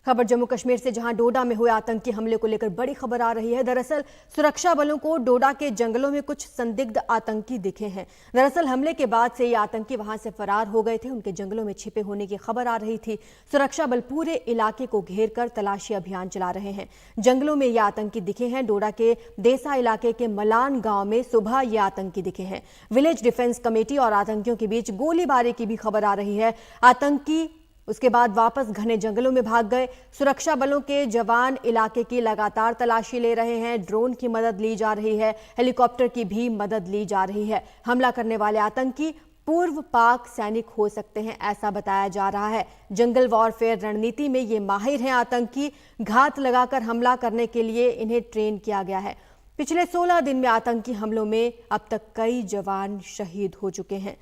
खबर जम्मू कश्मीर से, जहां डोडा में हुए आतंकी हमले को लेकर बड़ी खबर आ रही है। दरअसल सुरक्षा बलों को डोडा के जंगलों में कुछ संदिग्ध आतंकी दिखे हैं। दरअसल हमले के बाद से ये आतंकी वहां से फरार हो गए थे। उनके जंगलों में छिपे होने की खबर आ रही थी। सुरक्षा बल पूरे इलाके को घेर कर तलाशी अभियान चला रहे हैं। जंगलों में ये आतंकी दिखे हैं। डोडा के देसा इलाके के मलान गांव में सुबह ये आतंकी दिखे हैं। विलेज डिफेंस कमेटी और आतंकियों के बीच गोलीबारी की भी खबर आ रही है। आतंकी उसके बाद वापस घने जंगलों में भाग गए। सुरक्षा बलों के जवान इलाके की लगातार तलाशी ले रहे हैं। ड्रोन की मदद ली जा रही है, हेलीकॉप्टर की भी मदद ली जा रही है। हमला करने वाले आतंकी पूर्व पाक सैनिक हो सकते हैं, ऐसा बताया जा रहा है। जंगल वॉरफेयर रणनीति में ये माहिर हैं आतंकी। घात लगाकर हमला करने के लिए इन्हें ट्रेन किया गया है। पिछले 16 दिन में आतंकी हमलों में अब तक कई जवान शहीद हो चुके हैं।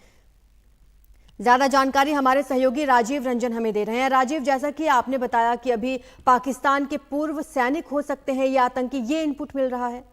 ज्यादा जानकारी हमारे सहयोगी राजीव रंजन हमें दे रहे हैं। राजीव, जैसा कि आपने बताया कि अभी पाकिस्तान के पूर्व सैनिक हो सकते हैं ये आतंकी, ये इनपुट मिल रहा है।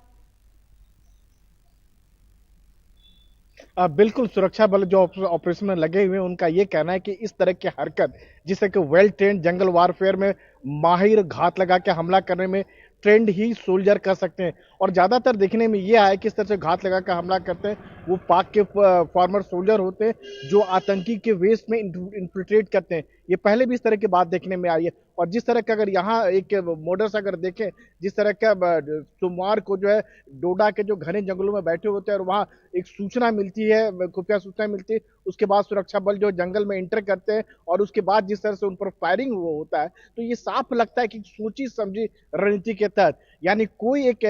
बिल्कुल, सुरक्षा बल जो ऑपरेशन में लगे हुए हैं उनका ये कहना है कि इस तरह की हरकत, जिसे कि वेल ट्रेंड जंगल वारफेयर में माहिर घात लगा के हमला करने में ट्रेंड ही सोल्जर कर सकते हैं। और ज्यादातर देखने में ये आया कि इस तरह से घात लगा कर हमला करते हैं वो पाक के फॉर्मर सोल्जर होते हैं जो आतंकी के वेश में इन्फिल्ट्रेट करते हैं। ये पहले भी इस तरह की बात देखने में आई है। और जिस तरह का अगर यहाँ एक मोडस अगर देखें, जिस तरह का सोमवार को जो है डोडा के जो घने जंगलों में बैठे होते हैं और वहाँ एक सूचना मिलती है, खुफिया सूचना मिलती है, उसके बाद सुरक्षा बल जो जंगल में एंटर करते हैं और उसके बाद जिस तरह से उन पर फायरिंग होता है, तो ये साफ लगता है कि सोची समझी रणनीति के तहत, यानी कोई एक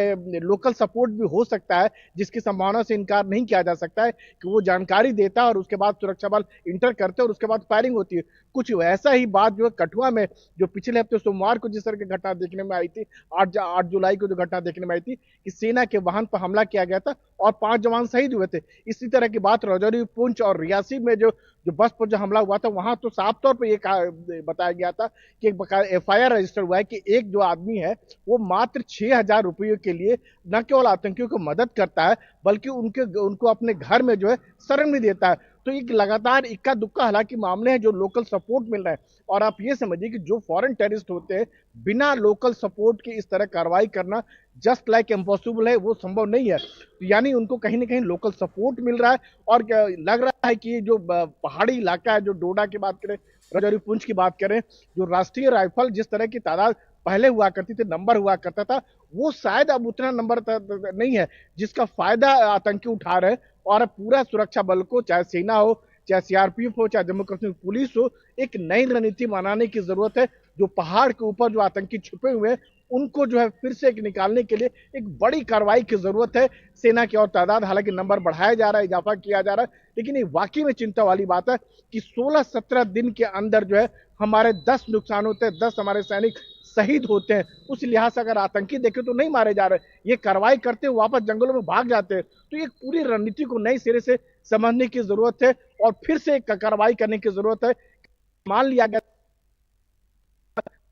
लोकल सपोर्ट भी हो सकता है जिसकी संभावना से इनकार नहीं किया जा सकता है कि वो जानकारी देता है और उसके बाद सुरक्षा बल इंटर करते हैं और उसके बाद फायरिंग होती है। कुछ वैसा ही बात जो है कठुआ में जो पिछले हफ्ते सोमवार को जिस तरह की घटना देखने में आई थी, 8 जुलाई को जो घटना देखने में आई थी कि सेना के वाहन पर हमला किया गया था और 5 जवान शहीद हुए थे। इसी तरह की बात राजौरी, पुंछ और रियासी में जो बस पर जो हमला हुआ था, वहां तो साफ तौर पर यह बताया गया था कि एक FIR रजिस्टर हुआ है कि एक जो आदमी है वो मात्र 6,000 रुपयों के लिए न केवल आतंकियों को मदद करता है बल्कि उनको अपने घर में जो है शरण भी देता है। तो एक लगातार इक्का दुक्का हालांकि मामले हैं जो लोकल सपोर्ट मिल रहा है। और आप ये समझिए कि जो फॉरेन टेररिस्ट होते हैं, बिना लोकल सपोर्ट के इस तरह कार्रवाई करना जस्ट लाइक इम्पॉसिबल है, वो संभव नहीं है। तो यानी उनको कहीं ना कहीं लोकल सपोर्ट मिल रहा है और लग रहा है कि जो पहाड़ी इलाका है, जो डोडा की बात करें, राजौरी, पुंछ की बात करें, जो राष्ट्रीय राइफल जिस तरह की तादाद पहले हुआ करती थी, नंबर हुआ करता था, वो शायद अब उतना नंबर नहीं है जिसका फायदा आतंकी उठा रहे हैं। और अब पूरा सुरक्षा बल को, चाहे सेना हो, चाहे CRPF हो, चाहे जम्मू कश्मीर पुलिस हो, एक नई रणनीति बनाने की जरूरत है। जो पहाड़ के ऊपर जो आतंकी छुपे हुए हैं उनको जो है फिर से निकालने के लिए एक बड़ी कार्रवाई की जरूरत है। सेना की और तादाद, हालांकि नंबर बढ़ाया जा रहा है, इजाफा किया जा रहा है, लेकिन ये वाकई में चिंता वाली बात है कि 16-17 दिन के अंदर जो है हमारे 10 नुकसान होते हैं, 10 हमारे सैनिक शहीद होते हैं। उस लिहाज से अगर आतंकी देखे तो नहीं मारे जा रहे, ये कार्रवाई करते हुए वापस जंगलों में भाग जाते हैं। तो ये पूरी रणनीति को नई सिरे से समझने की जरूरत है और फिर से कार्रवाई करने की जरूरत है। मान लिया गया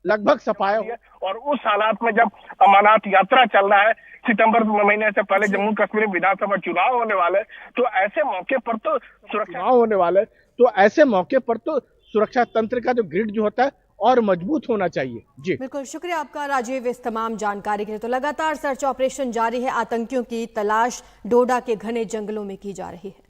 लगभग सफाया है और उस हालात में जब अमरनाथ यात्रा चल रहा है, सितंबर महीने से पहले जम्मू कश्मीर विधानसभा चुनाव होने वाले, तो ऐसे मौके पर तो सुरक्षा तंत्र का जो ग्रिड जो होता है और मजबूत होना चाहिए। जी बिल्कुल, शुक्रिया आपका राजीव इस तमाम जानकारी के लिए। तो लगातार सर्च ऑपरेशन जारी है। आतंकियों की तलाश डोडा के घने जंगलों में की जा रही है।